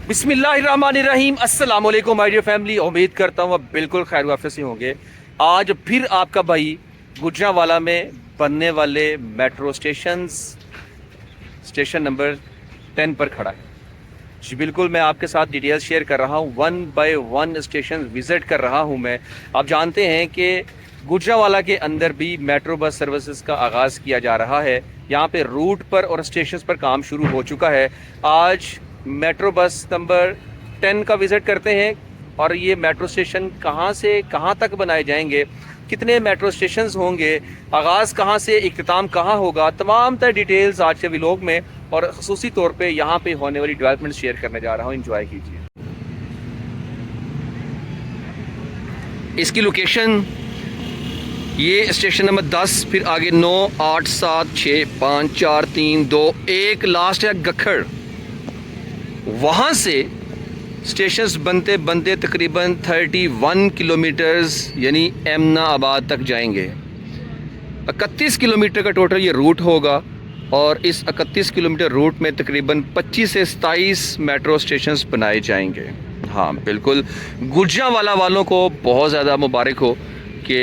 बिस्मिल्लाहिर्रहमानिर्रहीम। अस्सलाम वालेकुम माय डियर फैमिली। उम्मीद करता हूँ अब बिल्कुल खैर वाफियत से होंगे। आज फिर आपका भाई गुजरांवाला में बनने वाले मेट्रो स्टेशन नंबर 10 पर खड़ा है। जी बिल्कुल, मैं आपके साथ डिटेल्स शेयर कर रहा हूँ। 1 बाय 1 स्टेशन विज़िट कर रहा हूँ मैं। आप जानते हैं कि गुजरांवाला के अंदर भी मेट्रो बस सर्विसेज का आगाज़ किया जा रहा है। यहाँ पे रूट पर और स्टेशन पर काम शुरू हो चुका है। आज मेट्रो बस नंबर 10 का विज़िट करते हैं और ये मेट्रो स्टेशन कहाँ से कहाँ तक बनाए जाएंगे, कितने मेट्रो स्टेशंस होंगे, आगाज़ कहाँ से, इख्तिताम कहाँ होगा, तमाम तरह डिटेल्स आज के व्लॉग में और ख़ुसूसी तौर पे यहाँ पे होने वाली डेवलपमेंट शेयर करने जा रहा हूँ। एंजॉय कीजिए। इसकी लोकेशन ये स्टेशन नंबर 10, फिर आगे 9, 8, 7, 6, 5, 4, 3, 2, 1 लास्ट है गखड़। वहाँ से स्टेशंस बनते बनते तकरीबन 31 किलोमीटर्स यानी एमनाबाद तक जाएंगे। 31 किलोमीटर का टोटल ये रूट होगा और इस 31 किलोमीटर रूट में तकरीबन 25 से 27 मेट्रो स्टेशंस बनाए जाएंगे। हाँ बिल्कुल, गुजरांवाला वालों को बहुत ज़्यादा मुबारक हो कि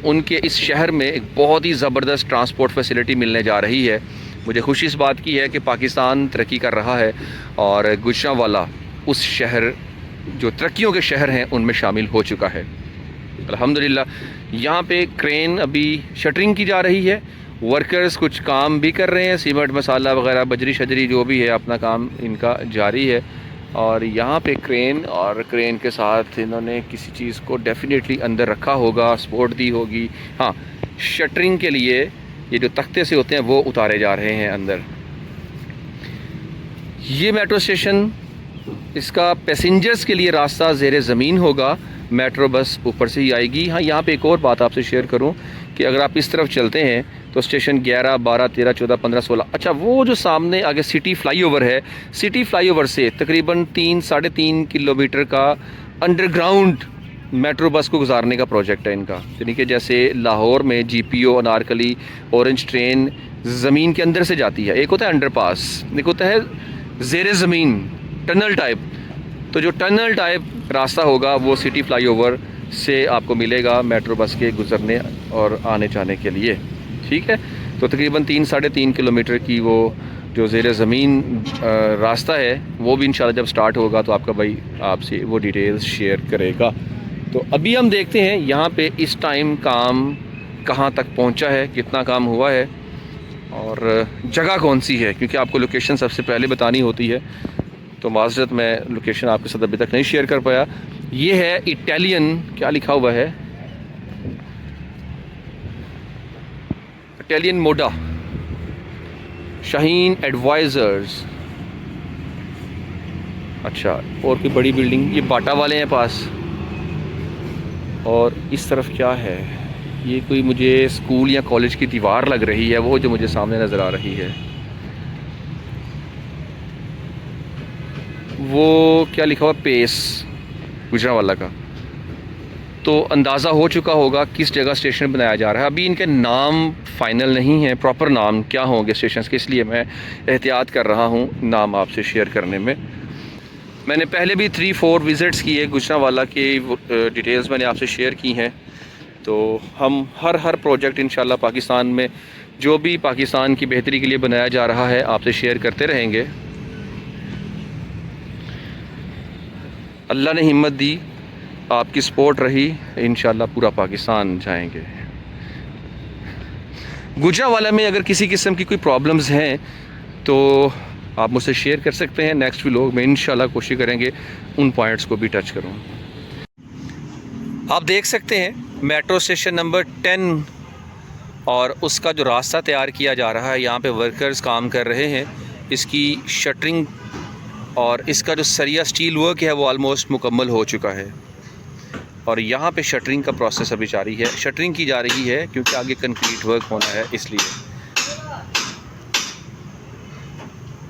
उनके इस शहर में एक बहुत ही ज़बरदस्त ट्रांसपोर्ट फैसिलिटी मिलने जा रही है। मुझे खुशी इस बात की है कि पाकिस्तान तरक्की कर रहा है और गुजरांवाला उस शहर जो तरक्कियों के शहर हैं उनमें शामिल हो चुका है अल्हम्दुलिल्लाह। यहाँ पे क्रेन अभी शटरिंग की जा रही है, वर्कर्स कुछ काम भी कर रहे हैं, सीमेंट मसाला वगैरह बजरी शजरी जो भी है अपना काम इनका जारी है। और यहाँ पे क्रेन के साथ इन्होंने किसी चीज़ को डेफिनेटली अंदर रखा होगा, सपोर्ट दी होगी। हाँ, शटरिंग के लिए ये जो तख्ते से होते हैं वो उतारे जा रहे हैं अंदर। ये मेट्रो स्टेशन, इसका पैसेंजर्स के लिए रास्ता ज़ेरे ज़मीन होगा, मेट्रो बस ऊपर से ही आएगी। हाँ, यहाँ पे एक और बात आपसे शेयर करूँ कि अगर आप इस तरफ चलते हैं तो स्टेशन 11, 12, 13, 14, 15, 16, अच्छा वो जो सामने आगे सिटी फ्लाईओवर है, सिटी फ्लाईओवर से तकरीबन 3-3.5 किलोमीटर का अंडरग्राउंड मेट्रो बस को गुजारने का प्रोजेक्ट है इनका। यानी कि जैसे लाहौर में GPO, अनारकली, ऑरेंज ट्रेन ज़मीन के अंदर से जाती है, एक होता है अंडरपास, एक होता है ज़ेरे ज़मीन टनल टाइप। तो जो टनल टाइप रास्ता होगा वो सिटी फ्लाईओवर से आपको मिलेगा मेट्रो बस के गुज़रने और आने जाने के लिए। ठीक है, तो तकरीबन 3-3.5 किलोमीटर की वो जो ज़ेरे ज़मीन रास्ता है वो भी इंशाल्लाह जब स्टार्ट होगा तो आपका भाई आपसे वो डिटेल्स शेयर करेगा। तो अभी हम देखते हैं यहाँ पे इस टाइम काम कहाँ तक पहुँचा है, कितना काम हुआ है और जगह कौन सी है, क्योंकि आपको लोकेशन सबसे पहले बतानी होती है। तो माज़रत मैं लोकेशन आपके साथ अभी तक नहीं शेयर कर पाया। ये है इटालियन, क्या लिखा हुआ है, इटालियन मोडा शाहीन एडवाइज़र्स। अच्छा, और कोई बड़ी बिल्डिंग, ये बाटा वाले हैं पास। और इस तरफ क्या है, ये कोई मुझे स्कूल या कॉलेज की दीवार लग रही है, वो जो मुझे सामने नज़र आ रही है। वो क्या लिखा हुआ, पेस गुजरांवाला का। तो अंदाज़ा हो चुका होगा किस जगह स्टेशन बनाया जा रहा है। अभी इनके नाम फाइनल नहीं है, प्रॉपर नाम क्या होंगे स्टेशन के, इसलिए मैं एहतियात कर रहा हूँ नाम आपसे शेयर करने में। मैंने पहले भी 3-4 विज़िट्स किए गुजरांवाला की, डिटेल्स मैंने आपसे शेयर की हैं। तो हम हर प्रोजेक्ट इंशाल्लाह पाकिस्तान में जो भी पाकिस्तान की बेहतरी के लिए बनाया जा रहा है आपसे शेयर करते रहेंगे। अल्लाह ने हिम्मत दी, आपकी सपोर्ट रही, इंशाल्लाह पूरा पाकिस्तान जाएंगे। गुजरांवाला में अगर किसी किस्म की कोई प्रॉब्लम्स हैं तो आप मुझसे शेयर कर सकते हैं। नेक्स्ट व्लॉग में इंशाल्लाह कोशिश करेंगे उन पॉइंट्स को भी टच करूँ। आप देख सकते हैं मेट्रो स्टेशन नंबर 10 और उसका जो रास्ता तैयार किया जा रहा है, यहाँ पे वर्कर्स काम कर रहे हैं। इसकी शटरिंग और इसका जो सरिया स्टील वर्क है वो ऑलमोस्ट मुकम्मल हो चुका है और यहाँ पे शटरिंग का प्रोसेस अभी जारी है। शटरिंग की जा रही है क्योंकि आगे कंक्रीट वर्क होना है, इसलिए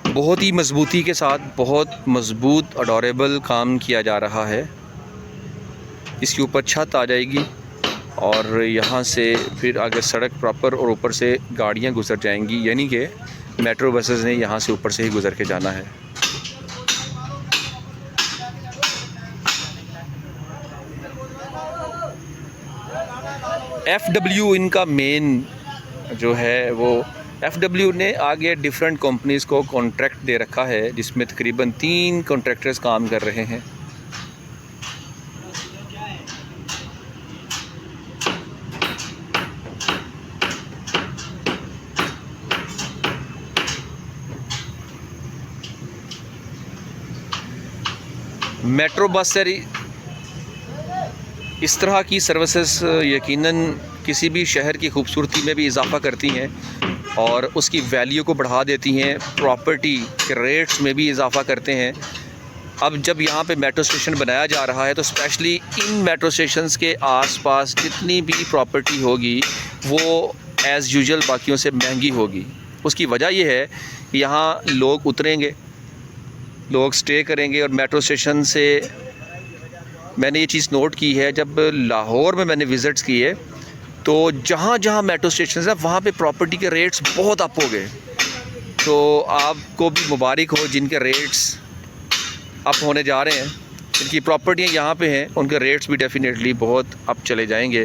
बहुत ही मजबूती के साथ बहुत मजबूत अडोरेबल काम किया जा रहा है। इसके ऊपर छत आ जाएगी और यहाँ से फिर आगे सड़क प्रॉपर और ऊपर से गाड़ियाँ गुजर जाएंगी, यानी कि मेट्रो बसेस ने यहाँ से ऊपर से ही गुजर के जाना है। FW इनका मेन जो है वो FW ने आगे डिफरेंट कंपनीज़ को कॉन्ट्रैक्ट दे रखा है, जिसमें तकरीबन 3 कॉन्ट्रैक्टर्स काम कर रहे हैं। मेट्रो बस से इस तरह की सर्विसेज यकीनन किसी भी शहर की खूबसूरती में भी इजाफ़ा करती हैं और उसकी वैल्यू को बढ़ा देती हैं, प्रॉपर्टी के रेट्स में भी इजाफ़ा करते हैं। अब जब यहाँ पे मेट्रो स्टेशन बनाया जा रहा है तो स्पेशली इन मेट्रो स्टेशंस के आसपास जितनी भी प्रॉपर्टी होगी वो एज़ यूजुअल बाकियों से महंगी होगी। उसकी वजह यह है कि यहाँ लोग उतरेंगे, लोग स्टे करेंगे और मेट्रो स्टेशन से मैंने ये चीज़ नोट की है, जब लाहौर में मैंने विज़िट्स किए तो जहाँ जहाँ मेट्रो स्टेशन है वहाँ पे प्रॉपर्टी के रेट्स बहुत अप हो गए। तो आपको भी मुबारक हो जिनके रेट्स अप होने जा रहे हैं, जिनकी प्रॉपर्टियाँ यहाँ पे हैं उनके रेट्स भी डेफिनेटली बहुत अप चले जाएंगे।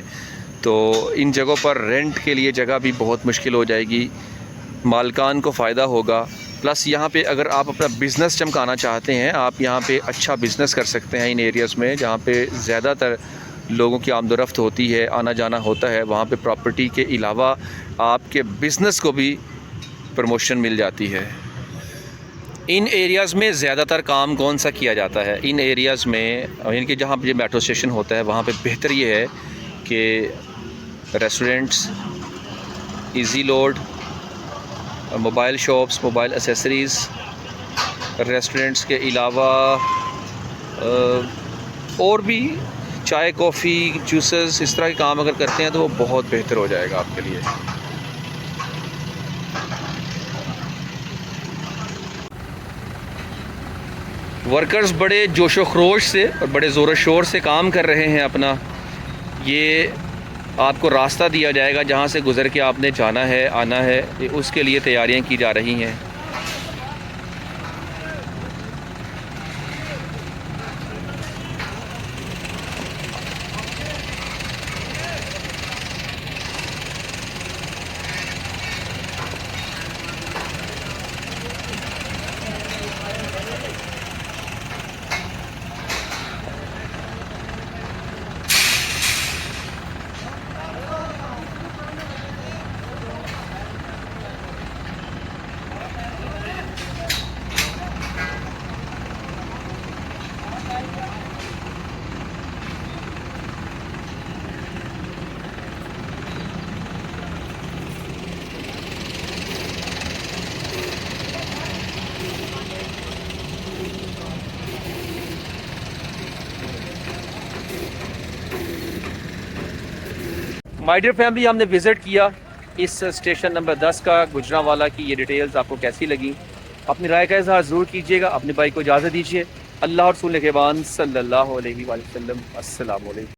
तो इन जगहों पर रेंट के लिए जगह भी बहुत मुश्किल हो जाएगी, मालकान को फ़ायदा होगा। प्लस यहाँ पे अगर आप अपना बिज़नेस चमकाना चाहते हैं, आप यहाँ पे अच्छा बिज़नेस कर सकते हैं इन एरियाज़ में जहाँ पे ज़्यादातर लोगों की आमदोरफ्त होती है, आना जाना होता है। वहाँ पे प्रॉपर्टी के अलावा आपके बिज़नेस को भी प्रमोशन मिल जाती है। इन एरियाज़ में ज़्यादातर काम कौन सा किया जाता है? इन एरियाज़ में इनके जहाँ पे मेट्रो स्टेशन होता है वहाँ पे बेहतर ये है कि restaurants, easy load, mobile shops, mobile accessories, restaurants के अलावा और भी चाय, कॉफ़ी, जूसेस, इस तरह के काम अगर करते हैं तो वो बहुत बेहतर हो जाएगा आपके लिए। वर्कर्स बड़े जोशो खरोश से और बड़े ज़ोर शोर से काम कर रहे हैं अपना। ये आपको रास्ता दिया जाएगा जहाँ से गुज़र के आपने जाना है, आना है, उसके लिए तैयारियां की जा रही हैं। माय डियर फैमिली, हमने विज़िट किया इस स्टेशन नंबर 10 का गुजरांवाला की। ये डिटेल्स आपको कैसी लगी? अपनी राय का इज़हार ज़रूर कीजिएगा। अपने भाई को इजाज़त दीजिए। अल्लाह और रसूल के बाद सल्लल्लाहु अलैहि वसल्लम। अस्सलामु अलैकुम।